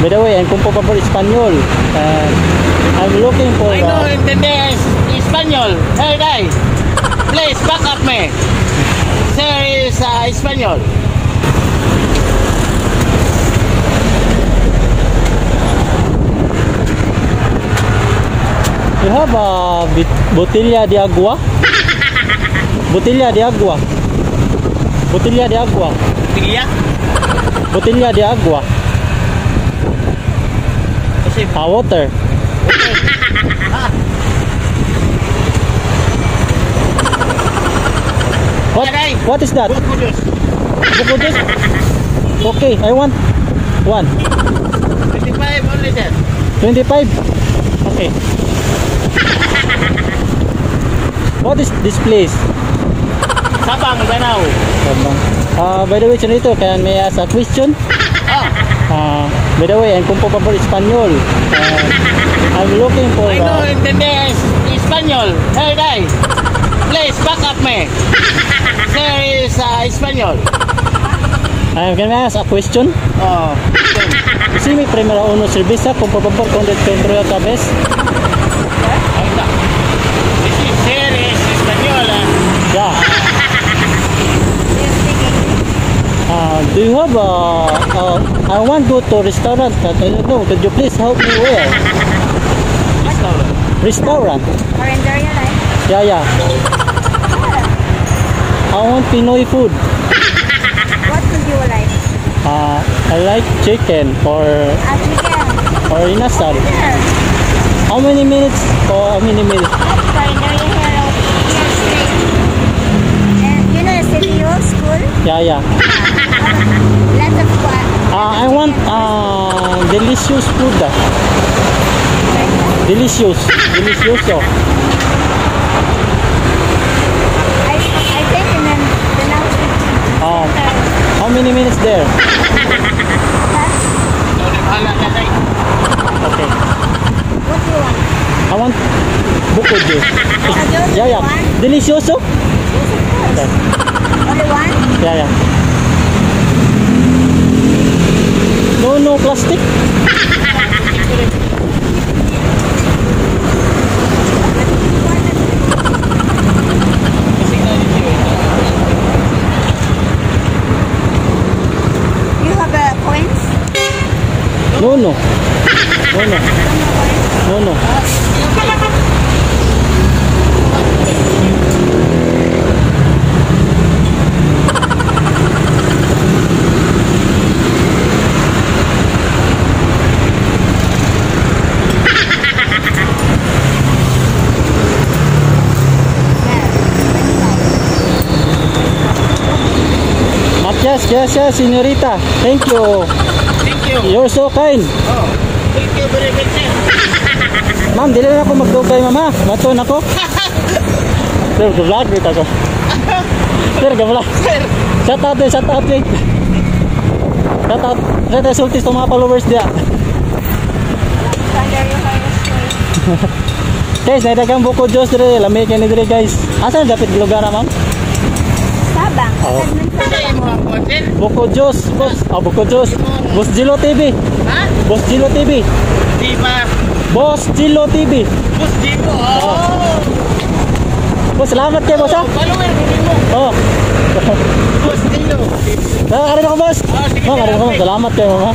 By the way, I'm kung po pabor Espanyol. I'm looking for... I know entiendes español. Hey, guy. Please back up me. There is Espanyol. You have a botella de agua? Botella de agua. Botella de agua. Tigya? Botella de agua. Kasi Water. What is that? buko juice. Buko juice? Okay, I want one. 25 only sir. 25? Okay. What is this place? Sabang, Danau. By the way, Senator, can may I ask a question? By the way, I'm kung po pabor Espanyol. I'm looking for... I know entiendes español. Hey, guy. Please back up me. There is Espanyol. Can I ask a question? Si mi primera uno cerveza, kung po pabor con el centro de cabeza. This is series español. Yeah. Do you have I want to go to restaurant. I don't know. Could you please help me where? Restaurant. Carinderia like? Yeah. I want Pinoy food. What would you like? I like chicken or inasal. Sure. How many minutes? Or how many minutes? Carinderia here straight. And you know the CPO school? Yeah. Lots of what? I want delicious food. Delicioso. I think in the now. How many minutes there? Okay. What do you want? I want buko juice. Yeah. Delicioso? Yes, of course. Only one? Yeah. No plastic? You have coins? No. Yes, señorita. Thank you. You're so kind. Thank you very much sir. Ma'am, dili na ako magdugay, mama. Maton ako. Sir, vlog dito ako. Sir, vlog. Shout out. Shout out. Sultis to mga followers dia. Carinderia here straight. Guys, naidagang buko juice dire. Lamig yan dire, guys. Asan dapat lugar, ma'am? Sabang. Say mo ang content. Buko juice, boss. Buko juice. Boss Gilo TV. Ha? Boss Gilo TV. Di ba? Boss Gilo TV. Bus dito. Boss, salamat kayo, boss, ha? Follower mo. Bus dito. Nakakarita ko, boss. Nakakarita ko, salamat kayo, mama.